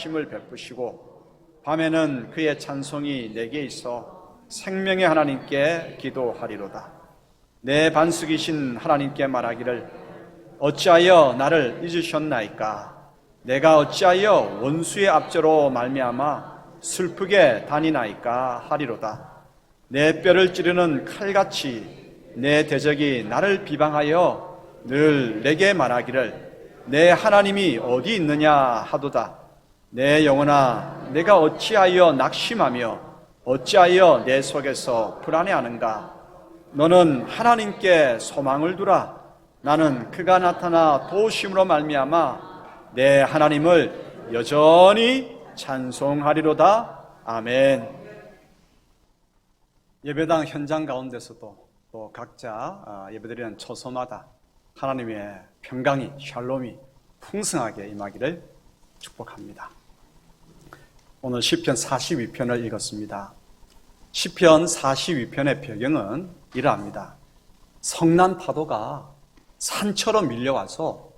인자하심을 베푸시고 밤에는 그의 찬송이 내게 있어 생명의 하나님께 기도하리로다. 내 반석이신 하나님께 말하기를 어찌하여 나를 잊으셨나이까? 내가 어찌하여 원수의 압제로 말미암아 슬프게 다니나이까 하리로다. 내 뼈를 찌르는 칼같이 내 대적이 나를 비방하여 늘 내게 말하기를 내 하나님이 어디 있느냐 하도다. 내 영혼아, 내가 어찌하여 낙심하며 어찌하여 내 속에서 불안해하는가? 너는 하나님께 소망을 두라. 나는 그가 나타나 도우심으로 말미암아 내 하나님을 여전히 찬송하리로다. 아멘. 예배당 현장 가운데서도 또 각자 예배드리는 처소마다 하나님의 평강이, 샬롬이 풍성하게 임하기를 축복합니다. 오늘 시편 42편을 읽었습니다. 시편 42편의 배경은 이러합니다. 성난 파도가 산처럼 밀려와서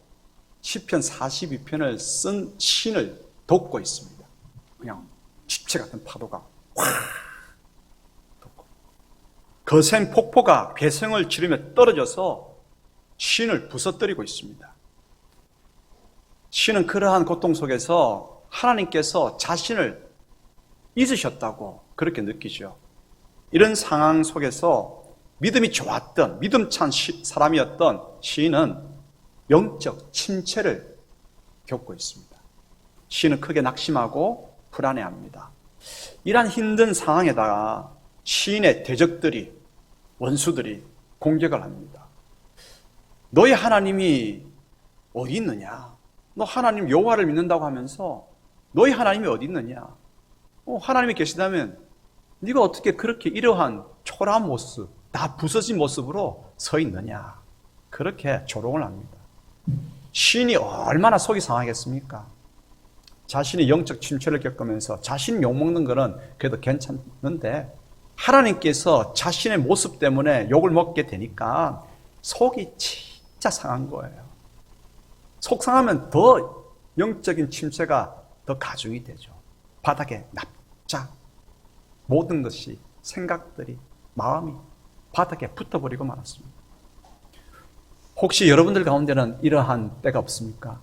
시편 42편을 쓴 시인을 덮고 있습니다. 그냥 집체 같은 파도가 확 덮고, 거센 폭포가 괴성을 지르며 떨어져서 시인을 부서뜨리고 있습니다. 시인은 그러한 고통 속에서 하나님께서 자신을 잊으셨다고 그렇게 느끼죠. 이런 상황 속에서 믿음이 좋았던, 믿음 찬 사람이었던 시인은 영적 침체를 겪고 있습니다. 시인은 크게 낙심하고 불안해합니다. 이러한 힘든 상황에다가 시인의 대적들이, 원수들이 공격을 합니다. 너희 하나님이 어디 있느냐? 너 하나님 여호와를 믿는다고 하면서 너희 하나님이 어디 있느냐? 하나님이 계시다면 네가 어떻게 그렇게 이러한 초라한 모습, 다 부서진 모습으로 서 있느냐? 그렇게 조롱을 합니다. 시인이 얼마나 속이 상하겠습니까? 자신이 영적 침체를 겪으면서 자신 욕먹는 거는 그래도 괜찮는데 하나님께서 자신의 모습 때문에 욕을 먹게 되니까 속이 진짜 상한 거예요. 속 상하면 더 영적인 침체가 더 가중이 되죠. 바닥에 납작 모든 것이, 생각들이, 마음이 바닥에 붙어버리고 말았습니다. 혹시 여러분들 가운데는 이러한 때가 없습니까?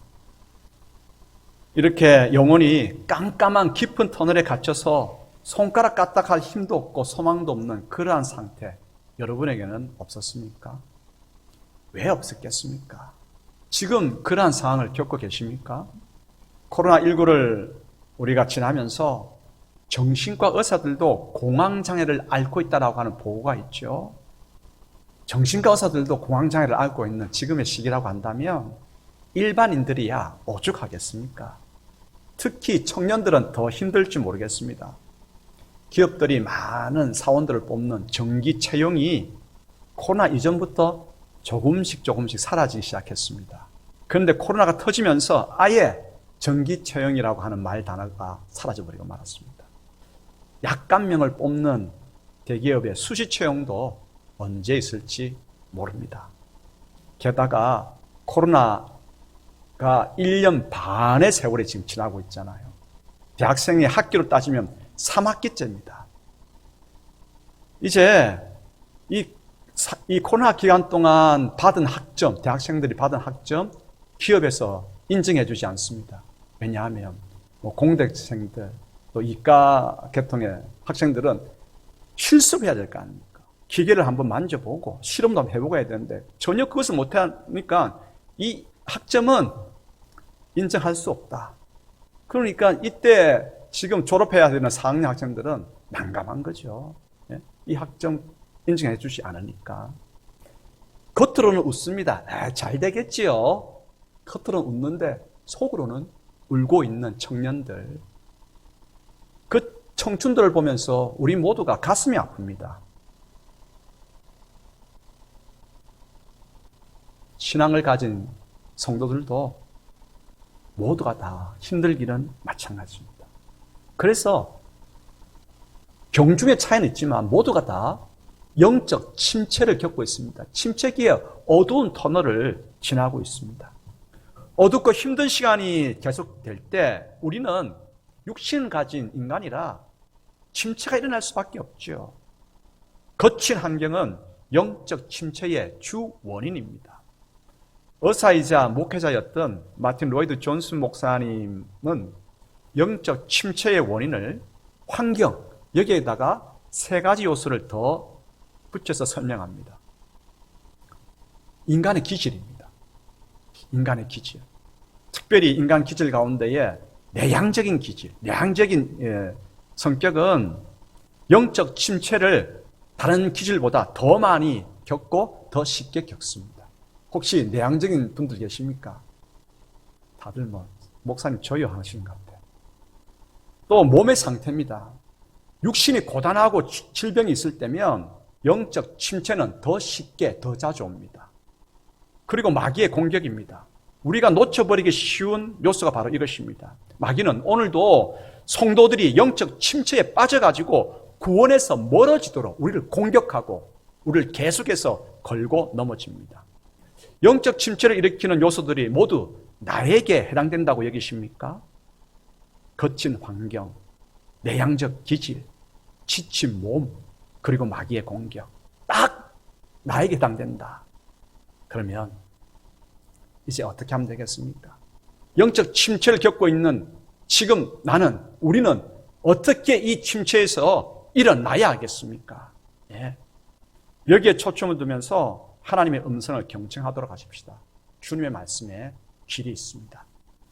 이렇게 영혼이 깜깜한 깊은 터널에 갇혀서 손가락 까딱할 힘도 없고 소망도 없는 그러한 상태, 여러분에게는 없었습니까? 왜 없었겠습니까? 지금 그러한 상황을 겪고 계십니까? 코로나19를 우리가 지나면서 정신과 의사들도 공황장애를 앓고 있다고 하는 보고가 있죠. 정신과 의사들도 공황장애를 앓고 있는 지금의 시기라고 한다면 일반인들이야 오죽하겠습니까? 특히 청년들은 더 힘들지 모르겠습니다. 기업들이 많은 사원들을 뽑는 정기 채용이 코로나 이전부터 조금씩 사라지기 시작했습니다. 그런데 코로나가 터지면서 아예 정기 채용이라고 하는 말 단어가 사라져버리고 말았습니다. 약간명을 뽑는 대기업의 수시 채용도 언제 있을지 모릅니다. 게다가 코로나가 1년 반의 세월이 지금 지나고 있잖아요. 대학생의 학기로 따지면 3학기째입니다. 이제 이 코로나 기간 동안 받은 학점, 대학생들이 받은 학점, 기업에서 인정해 주지 않습니다. 왜냐하면 공대생들, 또 이과 계통의 학생들은 실습해야 될 거 아닙니까? 기계를 한번 만져보고 실험도 한번 해보고 해야 되는데 전혀 그것을 못하니까 이 학점은 인정할 수 없다. 그러니까 이때 지금 졸업해야 되는 4학년 학생들은 난감한 거죠. 이 학점 인정해 주지 않으니까. 겉으로는 웃습니다. 잘 되겠지요. 겉으로는 웃는데 속으로는 울고 있는 청년들, 그 청춘들을 보면서 우리 모두가 가슴이 아픕니다. 신앙을 가진 성도들도 모두가 다 힘들기는 마찬가지입니다. 그래서 경중의 차이는 있지만 모두가 다 영적 침체를 겪고 있습니다. 침체기에 어두운 터널을 지나고 있습니다. 어둡고 힘든 시간이 계속될 때 우리는 육신을 가진 인간이라 침체가 일어날 수밖에 없죠. 거친 환경은 영적 침체의 주 원인입니다. 의사이자 목회자였던 마틴 로이드 존슨 목사님은 영적 침체의 원인을 환경, 여기에다가 세 가지 요소를 더 붙여서 설명합니다. 인간의 기질입니다. 인간의 기질. 특별히 인간 기질 가운데에 내향적인 기질, 내향적인 성격은 영적 침체를 다른 기질보다 더 많이 겪고 더 쉽게 겪습니다. 혹시 내향적인 분들 계십니까? 다들 목사님 조용하시는 것 같아요. 또 몸의 상태입니다. 육신이 고단하고 질병이 있을 때면 영적 침체는 더 쉽게, 더 자주 옵니다. 그리고 마귀의 공격입니다. 우리가 놓쳐버리기 쉬운 요소가 바로 이것입니다. 마귀는 오늘도 성도들이 영적 침체에 빠져가지고 구원에서 멀어지도록 우리를 공격하고 우리를 계속해서 걸고 넘어집니다. 영적 침체를 일으키는 요소들이 모두 나에게 해당된다고 여기십니까? 거친 환경, 내향적 기질, 지친 몸, 그리고 마귀의 공격. 딱 나에게 해당된다. 그러면 이제 어떻게 하면 되겠습니까? 영적 침체를 겪고 있는 지금 우리는 어떻게 이 침체에서 일어나야 하겠습니까? 예. 여기에 초점을 두면서 하나님의 음성을 경청하도록 하십시다. 주님의 말씀에 길이 있습니다.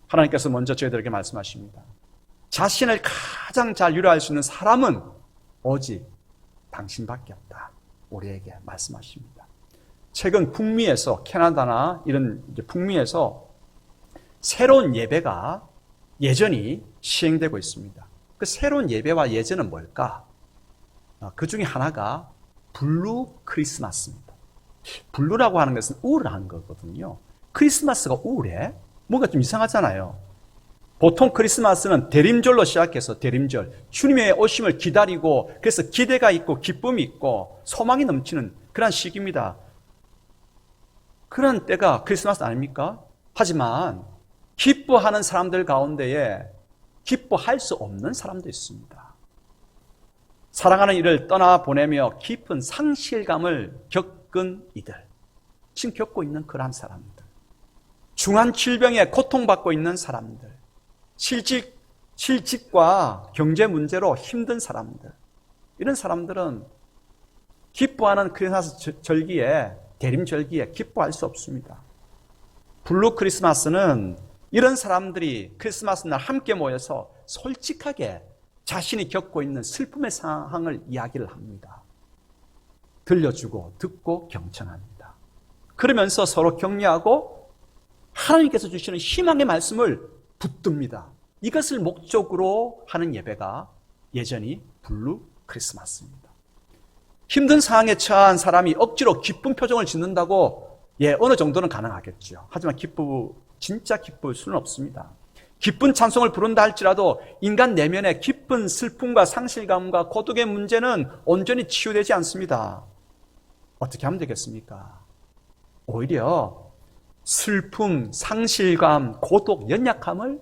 하나님께서 먼저 저희들에게 말씀하십니다. 자신을 가장 잘 위로할 수 있는 사람은 오직 당신밖에 없다. 우리에게 말씀하십니다. 최근 북미에서, 캐나다나 이런 북미에서 새로운 예배가 예전이 시행되고 있습니다. 그 새로운 예배와 예전은 뭘까? 그 중에 하나가 블루 크리스마스입니다. 블루라고 하는 것은 우울한 거거든요. 크리스마스가 우울해? 뭔가 좀 이상하잖아요. 보통 크리스마스는 대림절로 시작해서 대림절, 주님의 오심을 기다리고 그래서 기대가 있고 기쁨이 있고 소망이 넘치는 그런 시기입니다. 그런 때가 크리스마스 아닙니까? 하지만 기뻐하는 사람들 가운데에 기뻐할 수 없는 사람도 있습니다. 사랑하는 이를 떠나보내며 깊은 상실감을 겪은 이들, 지금 겪고 있는 그러한 사람들, 중한 질병에 고통받고 있는 사람들, 실직과 경제 문제로 힘든 사람들, 이런 사람들은 기뻐하는 크리스마스 절기에, 대림절기에 기뻐할 수 없습니다. 블루 크리스마스는 이런 사람들이 크리스마스 날 함께 모여서 솔직하게 자신이 겪고 있는 슬픔의 상황을 이야기를 합니다. 들려주고 듣고 경청합니다. 그러면서 서로 격려하고 하나님께서 주시는 희망의 말씀을 붙듭니다. 이것을 목적으로 하는 예배가 예전이 블루 크리스마스입니다. 힘든 상황에 처한 사람이 억지로 기쁜 표정을 짓는다고 어느 정도는 가능하겠죠. 하지만 진짜 기쁠 수는 없습니다. 기쁜 찬송을 부른다 할지라도 인간 내면의 깊은 슬픔과 상실감과 고독의 문제는 온전히 치유되지 않습니다. 어떻게 하면 되겠습니까? 오히려 슬픔, 상실감, 고독, 연약함을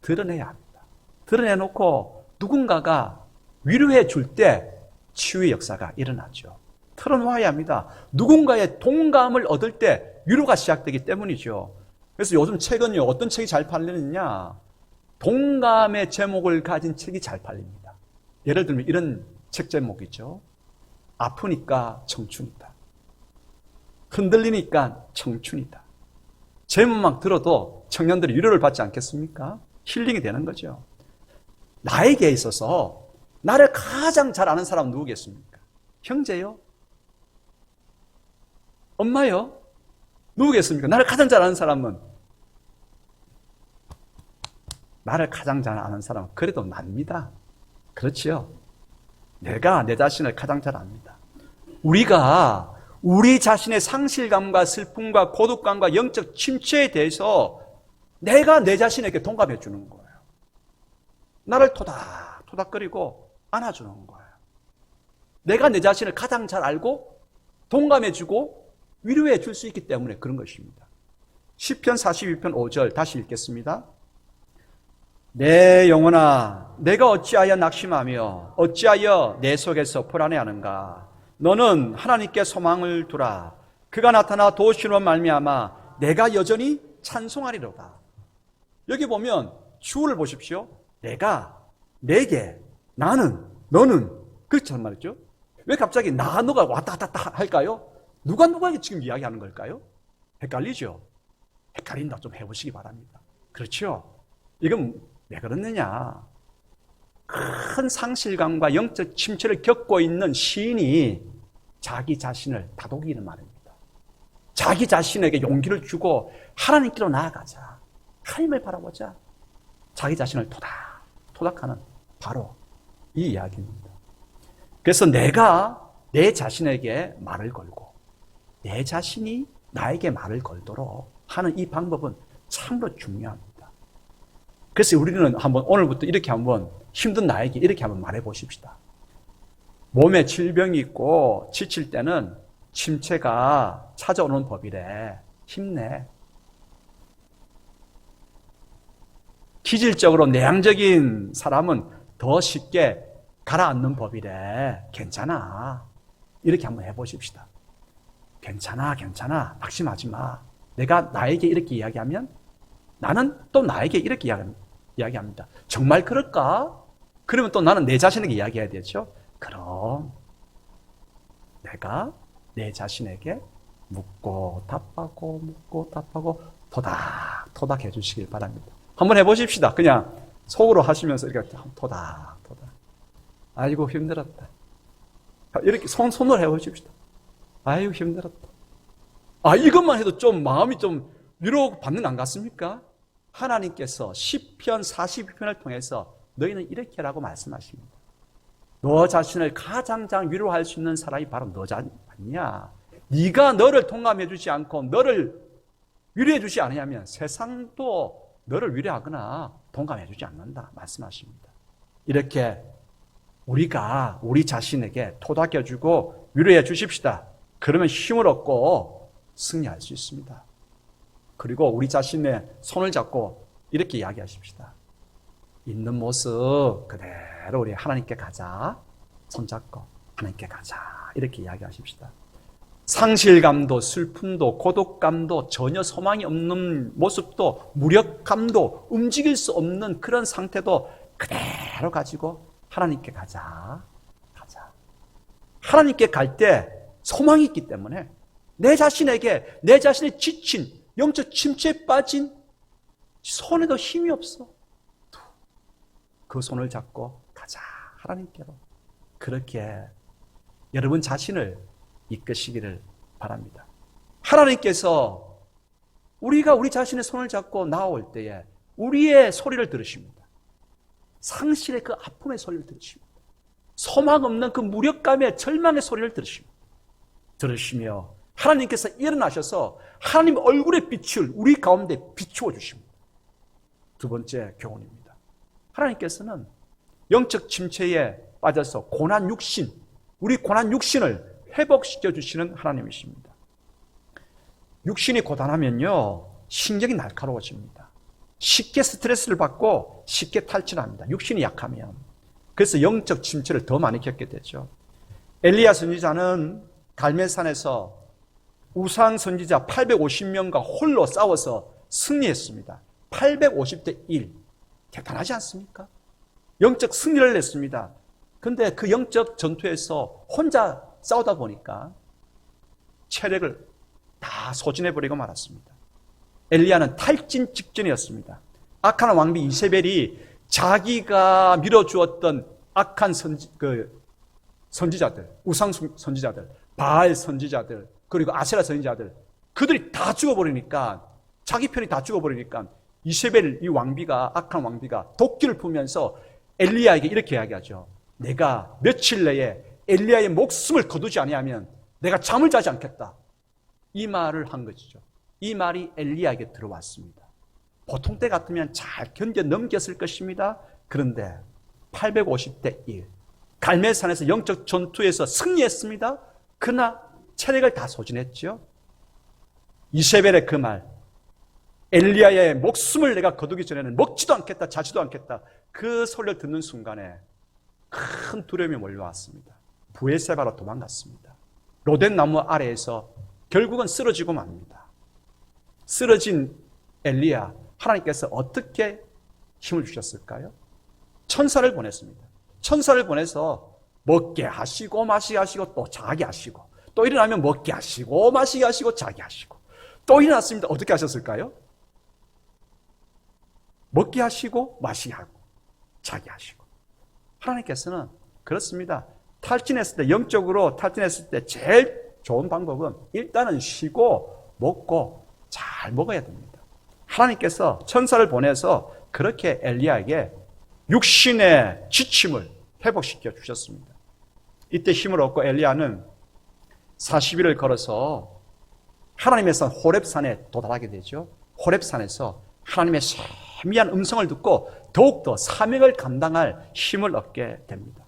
드러내야 합니다. 드러내놓고 누군가가 위로해 줄 때 치유의 역사가 일어나죠. 털어놓아야 합니다. 누군가의 동감을 얻을 때 위로가 시작되기 때문이죠. 그래서 요즘 책은요, 어떤 책이 잘 팔리느냐? 동감의 제목을 가진 책이 잘 팔립니다. 예를 들면 이런 책 제목이죠. 아프니까 청춘이다. 흔들리니까 청춘이다. 제목만 들어도 청년들이 위로를 받지 않겠습니까? 힐링이 되는 거죠. 나에게 있어서 나를 가장 잘 아는 사람 누구겠습니까? 형제요? 엄마요? 누구겠습니까? 나를 가장 잘 아는 사람은? 나를 가장 잘 아는 사람은 그래도 납니다. 그렇지요? 내가 내 자신을 가장 잘 압니다. 우리가 우리 자신의 상실감과 슬픔과 고독감과 영적 침체에 대해서 내가 내 자신에게 동감해 주는 거예요. 나를 토닥토닥거리고 안아주는 거예요. 내가 내 자신을 가장 잘 알고 동감해 주고 위로해 줄 수 있기 때문에 그런 것입니다. 시편 42편 5절 다시 읽겠습니다. 내 영혼아, 내가 어찌하여 낙심하며 어찌하여 내 속에서 불안해하는가? 너는 하나님께 소망을 두라. 그가 나타나 도우시는 말미암아 내가 여전히 찬송하리로다. 여기 보면 주어를 보십시오. 내가, 내게, 나는, 너는, 그렇단 말이죠. 왜 갑자기 나, 너가 왔다 갔다 할까요? 누가 누구에게 지금 이야기하는 걸까요? 헷갈리죠? 헷갈린다 좀 해보시기 바랍니다. 그렇죠? 이건 왜 그렇느냐? 큰 상실감과 영적 침체를 겪고 있는 시인이 자기 자신을 다독이는 말입니다. 자기 자신에게 용기를 주고 하나님께로 나아가자. 하나님을 바라보자. 자기 자신을 토닥하는 바로 이 이야기입니다. 그래서 내가 내 자신에게 말을 걸고 내 자신이 나에게 말을 걸도록 하는 이 방법은 참으로 중요합니다. 그래서 우리는 한번 오늘부터 이렇게 한번 힘든 나에게 이렇게 한번 말해 보십시다. 몸에 질병이 있고 지칠 때는 침체가 찾아오는 법이래. 힘내. 기질적으로 내향적인 사람은 더 쉽게 가라앉는 법이래. 괜찮아. 이렇게 한번 해보십시다. 괜찮아, 괜찮아. 낙심하지 마. 내가 나에게 이렇게 이야기하면 나는 또 나에게 이렇게 이야기합니다. 정말 그럴까? 그러면 또 나는 내 자신에게 이야기해야 되죠. 그럼 내가 내 자신에게 묻고 답하고 토닥 해주시길 바랍니다. 한번 해보십시다. 그냥 속으로 하시면서 이렇게 토닥. 아이고 힘들었다. 이렇게 손으로 해보십시다. 아이고 힘들었다. 이것만 해도 좀 마음이 좀 위로받는 안 같습니까? 하나님께서 시편 42편을 통해서 너희는 이렇게 하라고 말씀하십니다. 너 자신을 가장 위로할 수 있는 사람이 바로 너지 않냐? 네가 너를 동감해 주지 않고 너를 위로해 주지 않으면 세상도 너를 위로하거나 동감해 주지 않는다 말씀하십니다. 이렇게 우리가 우리 자신에게 토닥여 주고 위로해 주십시다. 그러면 힘을 얻고 승리할 수 있습니다. 그리고 우리 자신의 손을 잡고 이렇게 이야기하십시다. 있는 모습 그대로 우리 하나님께 가자. 손잡고 하나님께 가자. 이렇게 이야기하십시다. 상실감도 슬픔도 고독감도 전혀 소망이 없는 모습도 무력감도 움직일 수 없는 그런 상태도 그대로 가지고 하나님께 가자. 하나님께 갈 때 소망이 있기 때문에 내 자신에게 내 자신의 지친 영적 침체에 빠진 손에도 힘이 없어. 그 손을 잡고 가자. 하나님께로. 그렇게 여러분 자신을 이끄시기를 바랍니다. 하나님께서 우리가 우리 자신의 손을 잡고 나올 때에 우리의 소리를 들으십니다. 상실의 그 아픔의 소리를 들으십니다. 소망 없는 그 무력감의 절망의 소리를 들으시며 하나님께서 일어나셔서 하나님 얼굴의 빛을 우리 가운데 비추어 주십니다. 두 번째 교훈입니다. 하나님께서는 영적 침체에 빠져서 고난 육신, 우리 고난 육신을 회복시켜 주시는 하나님이십니다. 육신이 고단하면요, 신경이 날카로워집니다. 쉽게 스트레스를 받고 쉽게 탈출합니다. 육신이 약하면. 그래서 영적 침체를 더 많이 겪게 되죠. 엘리야 선지자는 갈멜산에서 우상 선지자 850명과 홀로 싸워서 승리했습니다. 850대 1. 대단하지 않습니까? 영적 승리를 냈습니다. 그런데 그 영적 전투에서 혼자 싸우다 보니까 체력을 다 소진해버리고 말았습니다. 엘리야는 탈진 직전이었습니다. 악한 왕비 이세벨이 자기가 밀어주었던 악한 선지자들, 우상 선지자들, 바알 선지자들, 그리고 아세라 선지자들, 그들이 다 죽어버리니까, 자기 편이 다 죽어버리니까 이세벨 이 왕비가, 악한 왕비가 도끼를 품으면서 엘리야에게 이렇게 이야기하죠. 내가 며칠 내에 엘리야의 목숨을 거두지 아니하면 내가 잠을 자지 않겠다. 이 말을 한 것이죠. 이 말이 엘리야에게 들어왔습니다. 보통 때 같으면 잘 견뎌 넘겼을 것입니다. 그런데 850대 1. 갈멜산에서 영적 전투에서 승리했습니다. 그러나 체력을 다 소진했죠. 이세벨의 그 말, 엘리야의 목숨을 내가 거두기 전에는 먹지도 않겠다, 자지도 않겠다. 그 소리를 듣는 순간에 큰 두려움이 몰려왔습니다. 부에세바로 도망갔습니다. 로덴 나무 아래에서 결국은 쓰러지고 맙니다. 쓰러진 엘리야, 하나님께서 어떻게 힘을 주셨을까요? 천사를 보냈습니다. 천사를 보내서 먹게 하시고 마시게 하시고 또 자게 하시고, 또 일어나면 먹게 하시고 마시게 하시고 자게 하시고, 또 일어났습니다. 어떻게 하셨을까요? 먹게 하시고 마시게 하고 자게 하시고. 하나님께서는 그렇습니다. 탈진했을 때, 영적으로 탈진했을 때 제일 좋은 방법은 일단은 쉬고 먹고 잘 먹어야 됩니다. 하나님께서 천사를 보내서 그렇게 엘리야에게 육신의 지침을 회복시켜 주셨습니다. 이때 힘을 얻고 엘리야는 40일을 걸어서 하나님의 산 호렙산에 도달하게 되죠. 호렙산에서 하나님의 세미한 음성을 듣고 더욱더 사명을 감당할 힘을 얻게 됩니다.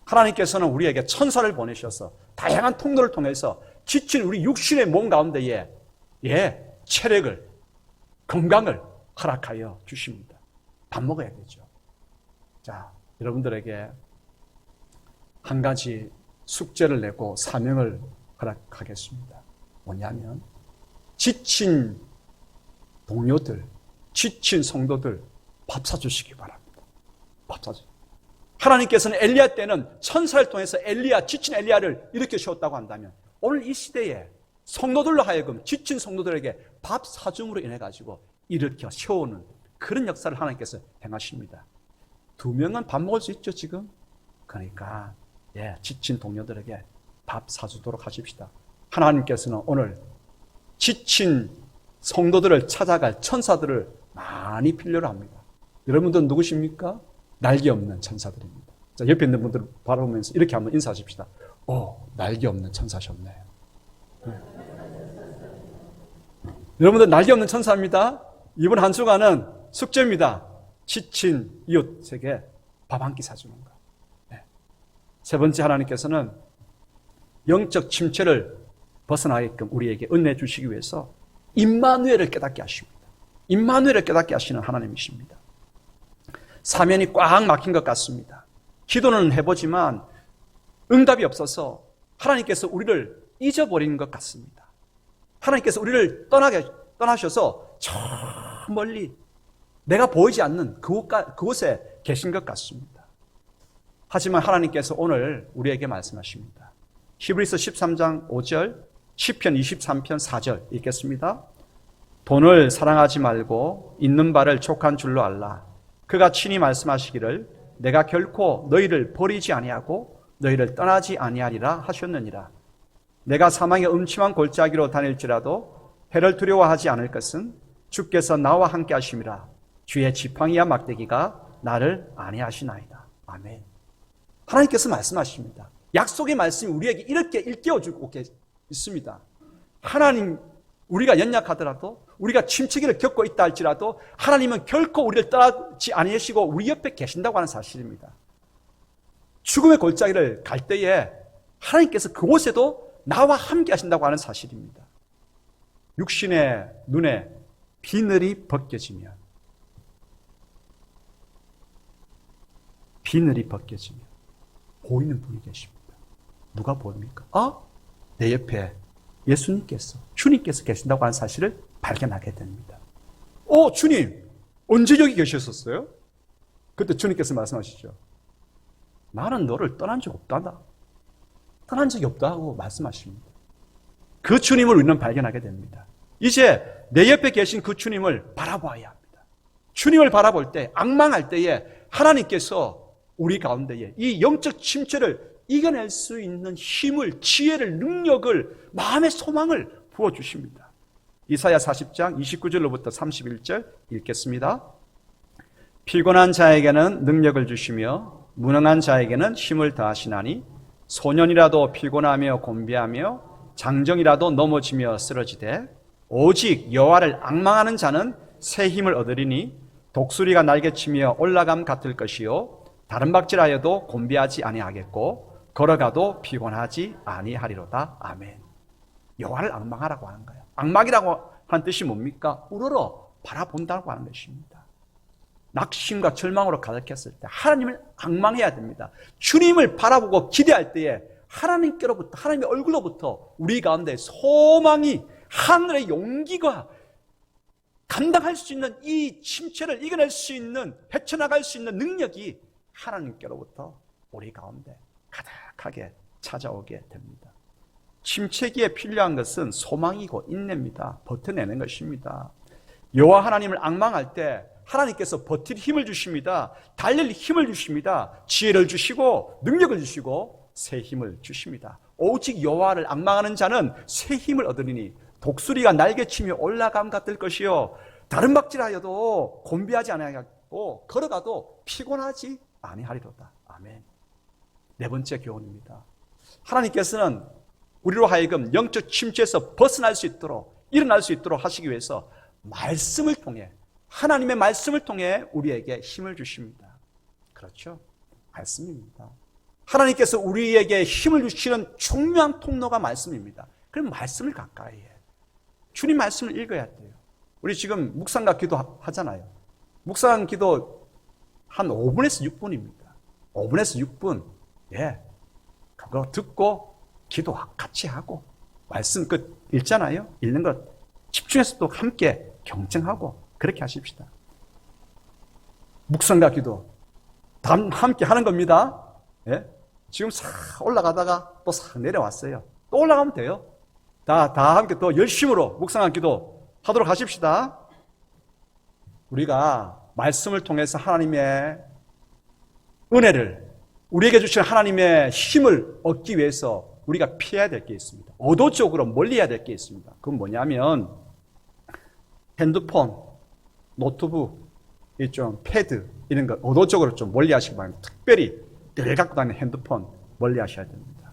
하나님께서는 우리에게 천사를 보내셔서 다양한 통로를 통해서 지친 우리 육신의 몸 가운데에 체력을, 건강을 허락하여 주십니다. 밥 먹어야 되죠. 자, 여러분들에게 한 가지 숙제를 내고 사명을 허락하겠습니다. 뭐냐면 지친 동료들, 지친 성도들 밥 사주시기 바랍니다. 밥 사주. 하나님께서는 엘리야 때는 천사를 통해서 지친 엘리야를 일으켜 세웠다고 한다면 오늘 이 시대에 성도들로 하여금 지친 성도들에게 밥 사줌으로 인해 가지고 일으켜 세우는 그런 역사를 하나님께서 행하십니다. 2명은 밥 먹을 수 있죠, 지금? 그러니까 지친 동료들에게 밥 사주도록 하십시다. 하나님께서는 오늘 지친 성도들을 찾아갈 천사들을 많이 필요로 합니다. 여러분들은 누구십니까? 날개 없는 천사들입니다. 자, 옆에 있는 분들 바라보면서 이렇게 한번 인사하십시다. 날개 없는 천사셨네. 여러분들 날개 없는 천사입니다. 이번 한 주간은 숙제입니다. 지친 이웃에게 밥 한 끼 사주는 것. 세 번째, 하나님께서는 영적 침체를 벗어나게끔 우리에게 은혜 주시기 위해서 임마누엘을 깨닫게 하십니다. 임마누엘을 깨닫게 하시는 하나님이십니다. 사면이 꽉 막힌 것 같습니다. 기도는 해보지만 응답이 없어서 하나님께서 우리를 잊어버린 것 같습니다. 하나님께서 우리를 떠나셔서 저 멀리 내가 보이지 않는 그곳에 계신 것 같습니다. 하지만 하나님께서 오늘 우리에게 말씀하십니다. 히브리서 13장 5절, 시편 23편 4절 읽겠습니다. 돈을 사랑하지 말고 있는 바를 족한 줄로 알라. 그가 친히 말씀하시기를 내가 결코 너희를 버리지 아니하고 너희를 떠나지 아니하리라 하셨느니라. 내가 사망의 음침한 골짜기로 다닐지라도 해를 두려워하지 않을 것은 주께서 나와 함께 하심이라. 주의 지팡이와 막대기가 나를 안위하시나이다. 아멘. 하나님께서 말씀하십니다. 약속의 말씀이 우리에게 이렇게 일깨워주고 있습니다. 하나님, 우리가 연약하더라도, 우리가 침체기를 겪고 있다 할지라도 하나님은 결코 우리를 떠나지 아니하시고 우리 옆에 계신다고 하는 사실입니다. 죽음의 골짜기를 갈 때에 하나님께서 그곳에도 나와 함께 하신다고 하는 사실입니다. 육신의 눈에 비늘이 벗겨지면 보이는 분이 계십니다. 누가 보입니까? 내 옆에 예수님께서, 주님께서 계신다고 하는 사실을 발견하게 됩니다. 주님, 언제 여기 계셨었어요? 그때 주님께서 말씀하시죠. 나는 너를 떠난 적 없다. 떠난 적이 없다 하고 말씀하십니다. 그 주님을 우리는 발견하게 됩니다. 이제 내 옆에 계신 그 주님을 바라봐야 합니다. 주님을 바라볼 때, 앙망할 때에 하나님께서 우리 가운데에 이 영적 침체를 이겨낼 수 있는 힘을, 지혜를, 능력을, 마음의 소망을 부어주십니다. 이사야 40장 29절로부터 31절 읽겠습니다. 피곤한 자에게는 능력을 주시며 무능한 자에게는 힘을 더하시나니 소년이라도 피곤하며 곤비하며 장정이라도 넘어지며 쓰러지되 오직 여호와를 앙망하는 자는 새 힘을 얻으리니 독수리가 날개치며 올라감 같을 것이요 다른 박질하여도 곤비하지 아니하겠고 걸어가도 피곤하지 아니하리로다. 아멘. 여호와를 앙망하라고 하는 거예요. 앙망이라고 하는 뜻이 뭡니까? 우러러 바라본다고 하는 것입니다. 낙심과 절망으로 가득했을 때 하나님을 앙망해야 됩니다. 주님을 바라보고 기대할 때에 하나님께로부터, 하나님의 얼굴로부터 우리 가운데 소망이, 하늘의 용기가 감당할 수 있는 이 침체를 이겨낼 수 있는, 헤쳐나갈 수 있는 능력이 하나님께로부터 우리 가운데 가득하게 찾아오게 됩니다. 침체기에 필요한 것은 소망이고 인내입니다. 버텨내는 것입니다. 여호와 하나님을 앙망할 때 하나님께서 버틸 힘을 주십니다. 달릴 힘을 주십니다. 지혜를 주시고 능력을 주시고 새 힘을 주십니다. 오직 여호와를 앙망하는 자는 새 힘을 얻으리니 독수리가 날개치며 올라감과 뜰 것이요 다른 박질하여도 곤비하지 아니하고 걸어가도 피곤하지 아니하리로다. 아멘. 네 번째 교훈입니다. 하나님께서는 우리로 하여금 영적 침체에서 벗어날 수 있도록, 일어날 수 있도록 하시기 위해서 말씀을 통해, 하나님의 말씀을 통해 우리에게 힘을 주십니다. 그렇죠? 말씀입니다. 하나님께서 우리에게 힘을 주시는 중요한 통로가 말씀입니다. 그럼 말씀을 가까이 해. 주님 말씀을 읽어야 돼요. 우리 지금 묵상과 기도 하잖아요. 묵상 기도 한 5분에서 6분입니다. 5분에서 6분. 예. 그거 듣고 기도 같이 하고 말씀 읽잖아요. 읽는 것 집중해서 또 함께 경청하고 그렇게 하십시다. 묵상과 기도 함께 하는 겁니다. 예? 지금 싹 올라가다가 또 싹 내려왔어요. 또 올라가면 돼요. 다 함께 또 열심으로 묵상과 기도 하도록 하십시다. 우리가 말씀을 통해서 하나님의 은혜를, 우리에게 주신 하나님의 힘을 얻기 위해서 우리가 피해야 될 게 있습니다. 의도적으로 멀리해야 될 게 있습니다. 그건 뭐냐면 핸드폰, 노트북, 좀 패드 이런 거 의도적으로 좀 멀리 하시기 바랍니다. 특별히 늘 갖고 다니는 핸드폰 멀리 하셔야 됩니다.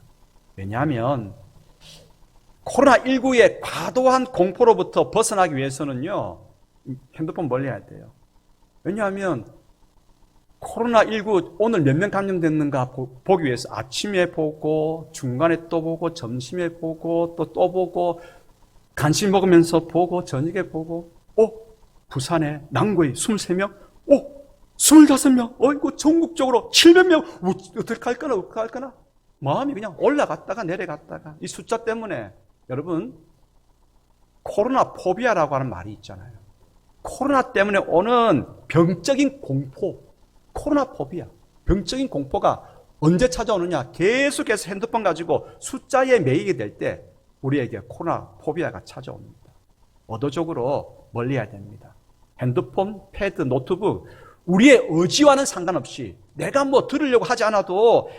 왜냐하면 코로나19의 과도한 공포로부터 벗어나기 위해서는요, 핸드폰 멀리 해야 돼요. 왜냐하면 코로나19 오늘 몇 명 감염됐는가 보기 위해서 아침에 보고 중간에 또 보고 점심에 보고 또 보고 간식 먹으면서 보고 저녁에 보고 부산에 난구에 23명 25명 어이구 전국적으로 700명 어떻게 할까나 마음이 그냥 올라갔다가 내려갔다가 이 숫자 때문에 여러분 코로나 포비아라고 하는 말이 있잖아요. 코로나 때문에 오는 병적인 공포, 코로나 포비아, 병적인 공포가 언제 찾아오느냐? 계속해서 핸드폰 가지고 숫자에 매이게 될 때 우리에게 코로나 포비아가 찾아옵니다. 의도적으로 멀리해야 됩니다. 핸드폰, 패드, 노트북 우리의 의지와는 상관없이 내가 뭐 들으려고 하지 않아도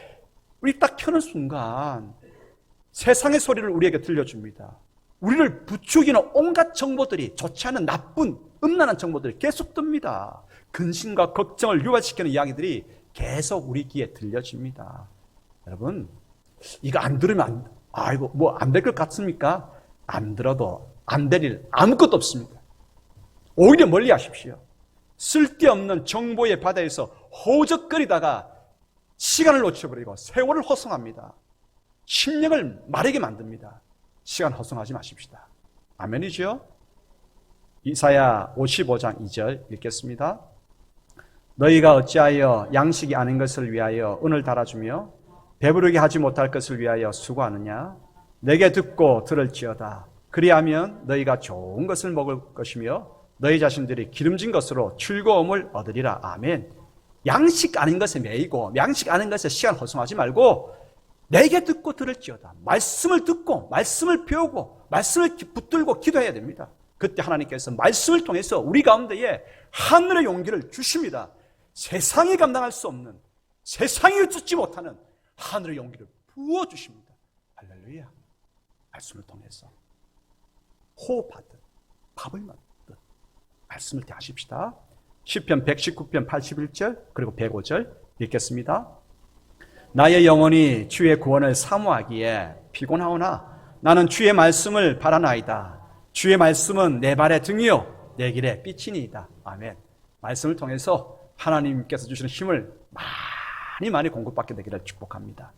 우리 딱 켜는 순간 세상의 소리를 우리에게 들려줍니다. 우리를 부추기는 온갖 정보들이 좋지 않은 나쁜 음란한 정보들이 계속 뜹니다. 근심과 걱정을 유발시키는 이야기들이 계속 우리 귀에 들려집니다. 여러분 이거 안 들으면 뭐 안 될 것 같습니까? 안 들어도 안 될 일 아무것도 없습니다. 오히려 멀리 하십시오. 쓸데없는 정보의 바다에서 허우적거리다가 시간을 놓쳐버리고 세월을 허송합니다. 심령을 마르게 만듭니다. 시간 허송하지 마십시다. 아멘이죠? 이사야 55장 2절 읽겠습니다. 너희가 어찌하여 양식이 아닌 것을 위하여 은을 달아주며 배부르게 하지 못할 것을 위하여 수고하느냐? 내게 듣고 들을지어다. 그리하면 너희가 좋은 것을 먹을 것이며 너희 자신들이 기름진 것으로 즐거움을 얻으리라. 아멘. 양식 아닌 것에 매이고 양식 아닌 것에 시간 허송하지 말고 내게 듣고 들을지어다. 말씀을 듣고 말씀을 배우고 말씀을 붙들고 기도해야 됩니다. 그때 하나님께서 말씀을 통해서 우리 가운데에 하늘의 용기를 주십니다. 세상이 감당할 수 없는, 세상이 듣지 못하는 하늘의 용기를 부어주십니다. 할렐루야. 말씀을 통해서 호흡하듯 밥을 먹듯 말씀을 대하십시다. 시편 119편 81절 그리고 105절 읽겠습니다. 나의 영혼이 주의 구원을 사모하기에 피곤하오나 나는 주의 말씀을 바라나이다. 주의 말씀은 내 발의 등이요 내 길의 빛이니이다. 아멘. 말씀을 통해서 하나님께서 주시는 힘을 많이 공급받게 되기를 축복합니다.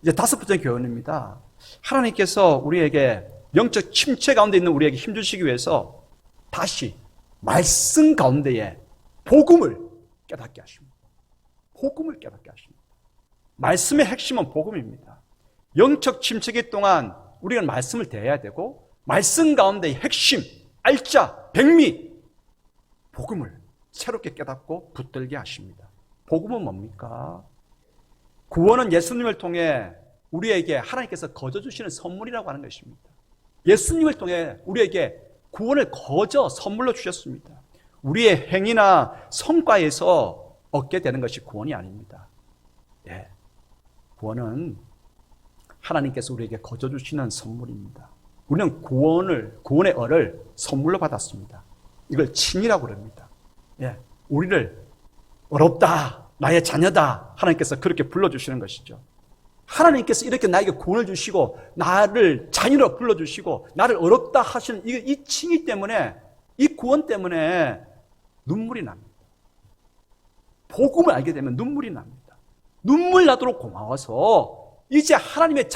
이제 다섯 번째 교훈입니다. 하나님께서 우리에게 영적 침체 가운데 있는 우리에게 힘 주시기 위해서 다시 말씀 가운데에 복음을 깨닫게 하십니다. 복음을 깨닫게 하십니다. 말씀의 핵심은 복음입니다. 영적 침체기 동안 우리는 말씀을 대해야 되고 말씀 가운데의 핵심, 알짜, 백미, 복음을 새롭게 깨닫고 붙들게 하십니다. 복음은 뭡니까? 구원은 예수님을 통해 우리에게 하나님께서 거저 주시는 선물이라고 하는 것입니다. 예수님을 통해 우리에게 구원을 거저 선물로 주셨습니다. 우리의 행위나 성과에서 얻게 되는 것이 구원이 아닙니다. 예, 구원은 하나님께서 우리에게 거저 주시는 선물입니다. 우리는 구원의 은을 선물로 받았습니다. 이걸 칭이라고 합니다. 예, 우리를 어렵다, 나의 자녀다, 하나님께서 그렇게 불러주시는 것이죠. 하나님께서 이렇게 나에게 구원을 주시고 나를 자녀로 불러주시고 나를 어렵다 하시는 이 칭의 때문에, 이 구원 때문에 눈물이 납니다. 복음을 알게 되면 눈물이 납니다. 눈물 나도록 고마워서 이제 하나님의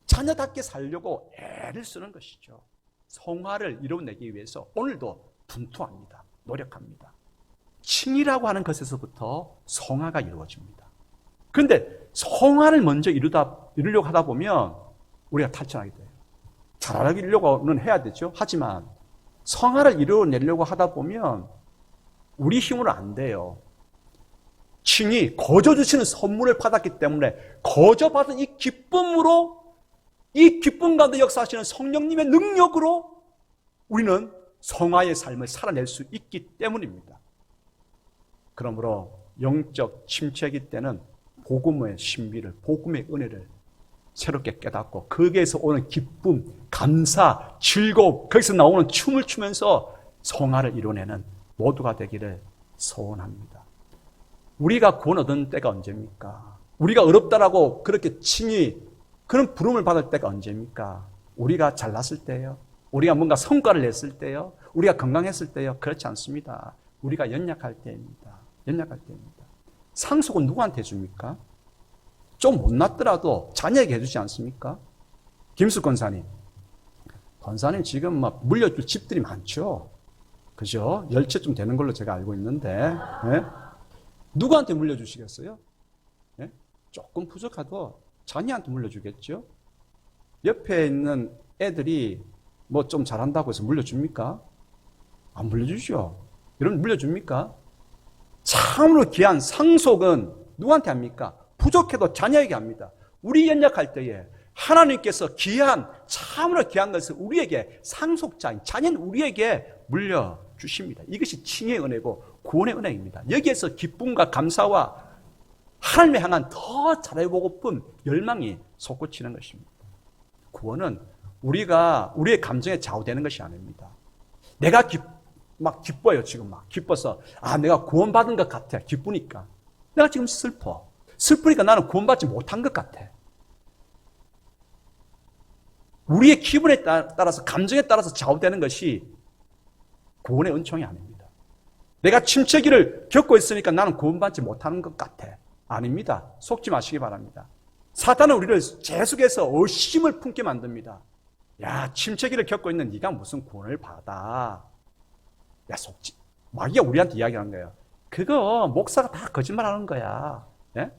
자녀답게 살려고 애를 쓰는 것이죠. 성화를 이루어내기 위해서 오늘도 분투합니다. 노력합니다. 칭이라고 하는 것에서부터 성화가 이루어집니다. 그런데 성화를 먼저 이루려고 하다 보면 우리가 탈천하게 돼요. 잘하려고는 해야 되죠. 하지만 성화를 이루어내려고 하다 보면 우리 힘으로 안 돼요. 칭이 거저 주시는 선물을 받았기 때문에 거저 받은 이 기쁨으로, 이 기쁨 가운데 역사하시는 성령님의 능력으로 우리는 성화의 삶을 살아낼 수 있기 때문입니다. 그러므로 영적 침체기 때는 복음의 신비를, 복음의 은혜를 새롭게 깨닫고 거기에서 오는 기쁨, 감사, 즐거움, 거기서 나오는 춤을 추면서 성화를 이뤄내는 모두가 되기를 소원합니다. 우리가 구원 얻은 때가 언제입니까? 우리가 어렵다라고 그렇게 칭이, 그런 부름을 받을 때가 언제입니까? 우리가 잘났을 때요? 우리가 뭔가 성과를 냈을 때요? 우리가 건강했을 때요? 그렇지 않습니다. 우리가 연약할 때입니다. 연약할 때입니다. 상속은 누구한테 줍니까? 좀 못났더라도 자녀에게 해주지 않습니까? 김숙 권사님 지금 막 물려줄 집들이 많죠? 그죠? 10채쯤 되는 걸로 제가 알고 있는데, 네? 누구한테 물려주시겠어요? 네? 조금 부족하도 자녀한테 물려주겠죠? 옆에 있는 애들이 뭐 좀 잘한다고 해서 물려줍니까? 안 물려주죠. 여러분 물려줍니까? 참으로 귀한 상속은 누구한테 합니까? 부족해도 자녀에게 합니다. 우리 연약할 때에 하나님께서 참으로 귀한 것을 우리에게 상속자인 자녀는 우리에게 물려주십니다. 이것이 칭의 은혜고 구원의 은혜입니다. 여기에서 기쁨과 감사와 하나님을 향한 더 잘해보고픈 열망이 솟구치는 것입니다. 구원은 우리의 감정에 좌우되는 것이 아닙니다. 내가 막 기뻐요, 지금 막. 기뻐서, 내가 구원받은 것 같아. 기쁘니까. 내가 지금 슬프니까 나는 구원받지 못한 것 같아. 우리의 기분에 따라서, 감정에 따라서 좌우되는 것이 구원의 은총이 아닙니다. 내가 침체기를 겪고 있으니까 나는 구원받지 못하는 것 같아. 아닙니다. 속지 마시기 바랍니다. 사탄은 우리를 계속해서 의심을 품게 만듭니다. 야, 침체기를 겪고 있는 네가 무슨 구원을 받아. 야, 속지. 마귀가 우리한테 이야기하는 거예요. 그거 목사가 다 거짓말하는 거야. 예?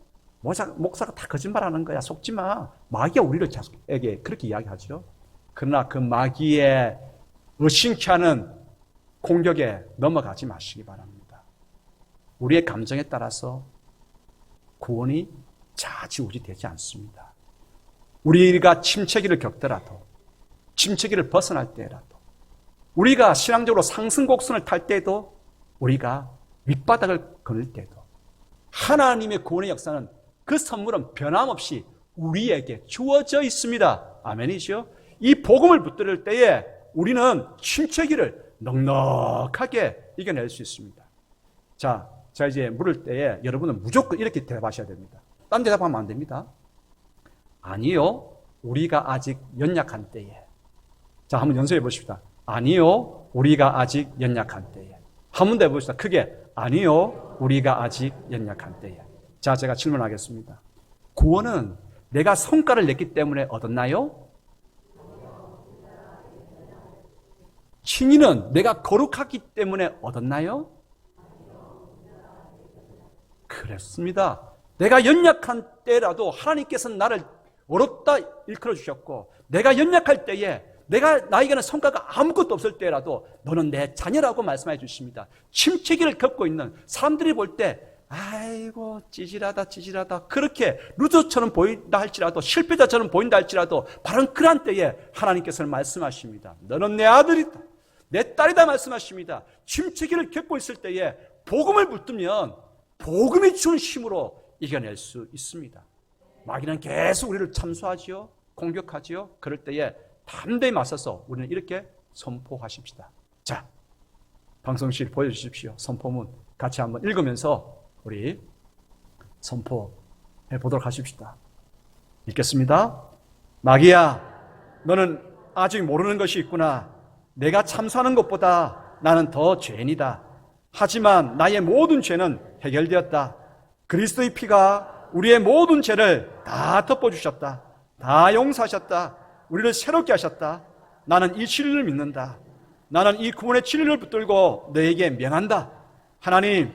목사가 다 거짓말하는 거야. 속지 마. 마귀가 우리에게 그렇게 이야기하죠. 그러나 그 마귀의 의심케 하는 공격에 넘어가지 마시기 바랍니다. 우리의 감정에 따라서 구원이 좌지우지 되지 않습니다. 우리가 침체기를 겪더라도, 침체기를 벗어날 때라도, 우리가 신앙적으로 상승곡선을 탈 때도, 우리가 밑바닥을 거닐 때도 하나님의 구원의 역사는, 그 선물은 변함없이 우리에게 주어져 있습니다. 아멘이죠? 이 복음을 붙들 때에 우리는 침체기를 넉넉하게 이겨낼 수 있습니다. 자 이제 물을 때에 여러분은 무조건 이렇게 대답하셔야 됩니다. 딴 대답하면 안 됩니다. 아니요, 우리가 아직 연약한 때에. 자, 한번 연습해 보십시다. 아니요, 우리가 아직 연약한 때에. 한 번 더 해봅시다. 크게. 아니요, 우리가 아직 연약한 때에. 자, 제가 질문하겠습니다. 구원은 내가 성과를 냈기 때문에 얻었나요? 칭의는 내가 거룩하기 때문에 얻었나요? 그렇습니다. 내가 연약한 때라도 하나님께서는 나를 어렵다 일컬어 주셨고, 내가 연약할 때에 나에게는 성과가 아무것도 없을 때라도 너는 내 자녀라고 말씀해 주십니다. 침체기를 겪고 있는 사람들이 볼 때 아이고 찌질하다 그렇게 루저처럼 보인다 할지라도, 실패자처럼 보인다 할지라도 바로 그러한 때에 하나님께서는 말씀하십니다. 너는 내 아들이다, 내 딸이다 말씀하십니다. 침체기를 겪고 있을 때에 복음을 붙들면 복음이 주는 힘으로 이겨낼 수 있습니다. 마귀는 계속 우리를 참수하지요, 공격하지요. 그럴 때에 담대히 맞서서 우리는 이렇게 선포하십시다. 자, 방송실 보여주십시오. 선포문 같이 한번 읽으면서 우리 선포해 보도록 하십시다. 읽겠습니다. 마귀야, 너는 아직 모르는 것이 있구나. 내가 참수하는 것보다 나는 더 죄인이다. 하지만 나의 모든 죄는 해결되었다. 그리스도의 피가 우리의 모든 죄를 다 덮어주셨다. 다 용서하셨다. 우리를 새롭게 하셨다. 나는 이 진리를 믿는다. 나는 이 구원의 진리를 붙들고 너에게 명한다. 하나님,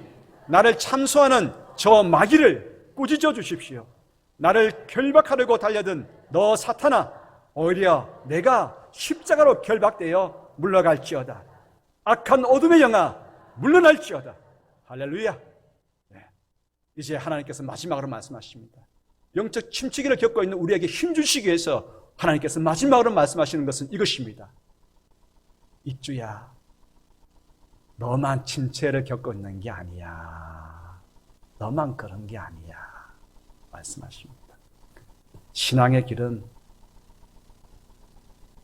나를 참수하는 저 마귀를 꾸짖어 주십시오. 나를 결박하려고 달려든 너 사탄아, 오히려 내가 십자가로 결박되어 물러갈지어다. 악한 어둠의 영아 물러날지어다. 할렐루야. 네. 이제 하나님께서 마지막으로 말씀하십니다. 영적 침체기를 겪고 있는 우리에게 힘주시기 위해서 하나님께서 마지막으로 말씀하시는 것은 이것입니다. 익주야, 너만 침체를 겪고 있는 게 아니야. 너만 그런 게 아니야. 말씀하십니다. 신앙의 길은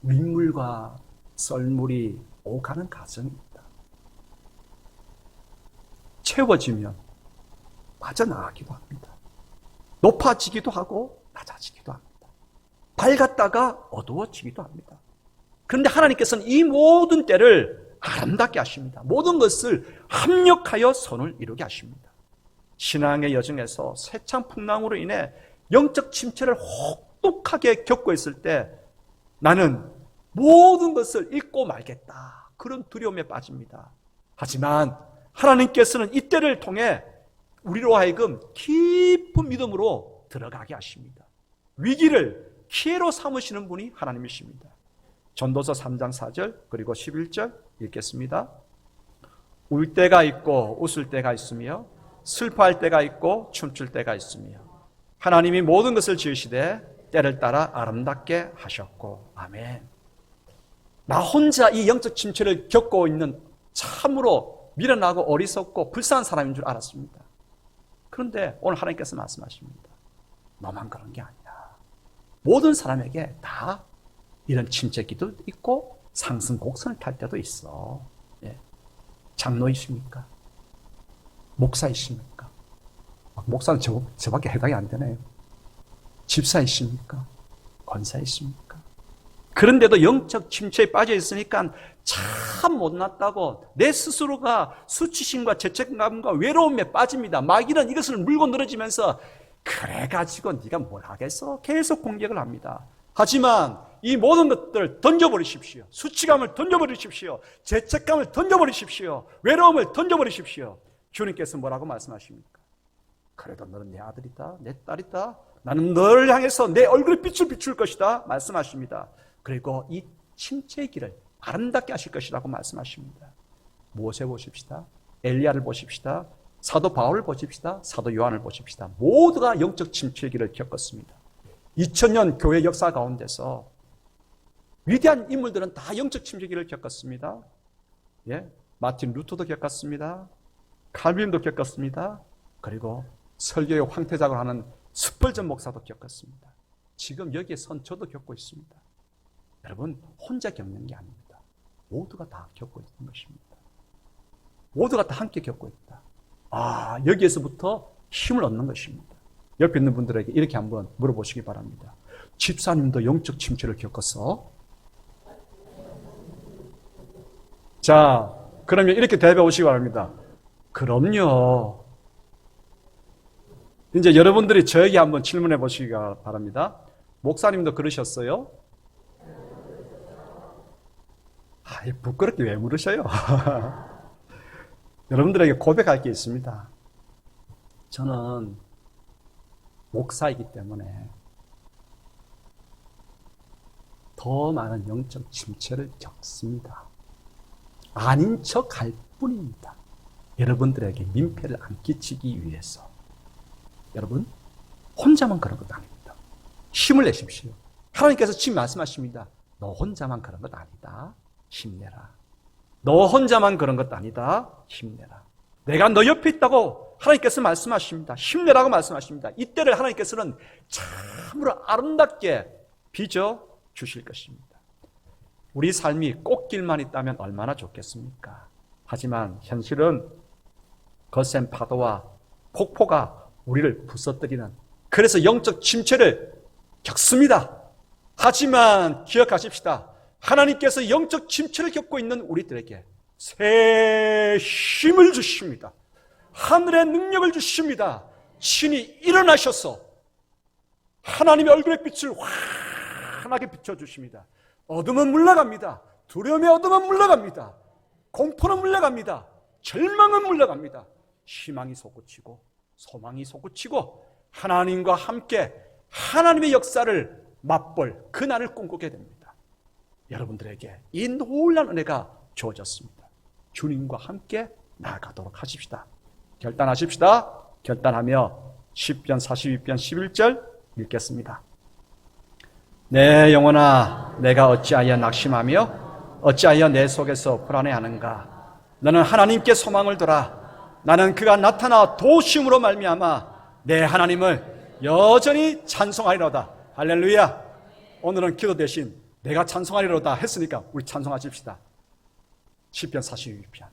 윗물과 썰물이 오가는 과정입니다. 채워지면 빠져나가기도 합니다. 높아지기도 하고 낮아지기도 합니다. 밝았다가 어두워지기도 합니다. 그런데 하나님께서는 이 모든 때를 아름답게 하십니다. 모든 것을 합력하여 선을 이루게 하십니다. 신앙의 여정에서 세찬 풍랑으로 인해 영적 침체를 혹독하게 겪고 있을 때 나는 모든 것을 잃고 말겠다, 그런 두려움에 빠집니다. 하지만 하나님께서는 이 때를 통해 우리로 하여금 깊은 믿음으로 들어가게 하십니다. 위기를 기회로 삼으시는 분이 하나님이십니다. 전도서 3장 4절 그리고 11절 읽겠습니다. 울 때가 있고 웃을 때가 있으며 슬퍼할 때가 있고 춤출 때가 있으며 하나님이 모든 것을 지으시되 때를 따라 아름답게 하셨고. 아멘. 나 혼자 이 영적 침체를 겪고 있는 참으로 미련하고 어리석고 불쌍한 사람인 줄 알았습니다. 그런데 오늘 하나님께서 말씀하십니다. 너만 그런 게 아니야. 모든 사람에게 다 이런 침체기도 있고 상승 곡선을 탈 때도 있어. 예. 장로이십니까? 목사이십니까? 목사는 저밖에 해당이 안 되네요. 집사이십니까? 권사이십니까? 그런데도 영적 침체에 빠져 있으니까 참 못났다고 내 스스로가 수치심과 죄책감과 외로움에 빠집니다. 마귀는 이것을 물고 늘어지면서 그래가지고 네가 뭘 하겠어? 계속 공격을 합니다. 하지만 이 모든 것들을 던져버리십시오. 수치감을 던져버리십시오. 죄책감을 던져버리십시오. 외로움을 던져버리십시오. 주님께서 뭐라고 말씀하십니까? 그래도 너는 내 아들이다, 내 딸이다. 나는 너를 향해서 내 얼굴에 빛을 비출 것이다 말씀하십니다. 그리고 이 침체의 길을 아름답게 하실 것이라고 말씀하십니다. 모세 보십시다. 엘리야를 보십시다. 사도 바울을 보십시다. 사도 요한을 보십시다. 모두가 영적 침체의 길을 겪었습니다. 2000년 교회 역사 가운데서 위대한 인물들은 다 영적 침체의 길을 겪었습니다. 예, 마틴 루터도 겪었습니다. 칼빈도 겪었습니다. 그리고 설교의 황태작을 하는 스펄전 목사도 겪었습니다. 지금 여기에 선 저도 겪고 있습니다. 여러분, 혼자 겪는 게 아닙니다. 모두가 다 겪고 있는 것입니다. 모두가 다 함께 겪고 있다. 여기에서부터 힘을 얻는 것입니다. 옆에 있는 분들에게 이렇게 한번 물어보시기 바랍니다. 집사님도 영적 침체를 겪었어? 자, 그러면 이렇게 대답해 보시기 바랍니다. 그럼요. 이제 여러분들이 저에게 한번 질문해 보시기 바랍니다. 목사님도 그러셨어요? 아이, 부끄럽게 왜 물으셔요? 여러분들에게 고백할 게 있습니다. 저는 목사이기 때문에 더 많은 영적 침체를 겪습니다. 아닌 척 할 뿐입니다. 여러분들에게 민폐를 안 끼치기 위해서. 여러분, 혼자만 그런 것 아닙니다. 힘을 내십시오. 하나님께서 지금 말씀하십니다. 너 혼자만 그런 것 아니다. 힘내라. 너 혼자만 그런 것 아니다. 힘내라. 내가 너 옆에 있다고 하나님께서 말씀하십니다. 힘내라고 말씀하십니다. 이때를 하나님께서는 참으로 아름답게 빚어 주실 것입니다. 우리 삶이 꽃길만 있다면 얼마나 좋겠습니까? 하지만 현실은 거센 파도와 폭포가 우리를 부서뜨리는, 그래서 영적 침체를 겪습니다. 하지만 기억하십시다. 하나님께서 영적 침체를 겪고 있는 우리들에게 새 힘을 주십니다. 하늘의 능력을 주십니다. 신이 일어나셔서 하나님의 얼굴의 빛을 환하게 비춰주십니다. 어둠은 물러갑니다. 두려움의 어둠은 물러갑니다. 공포는 물러갑니다. 절망은 물러갑니다. 희망이 솟구치고 소망이 솟구치고 하나님과 함께 하나님의 역사를 맛볼 그날을 꿈꾸게 됩니다. 여러분들에게 이 놀라운 은혜가 주어졌습니다. 주님과 함께 나아가도록 하십시다. 결단하십시다. 결단하며 시편 42편 11절 읽겠습니다. 내 영혼아, 내가 어찌하여 낙심하며 어찌하여 내 속에서 불안해하는가? 너는 하나님께 소망을 둬라. 나는 그가 나타나 도심으로 말미암아 내 하나님을 여전히 찬송하리로다. 할렐루야. 오늘은 기도 대신 내가 찬송하리로다 했으니까 우리 찬송하십시다. 시편 42편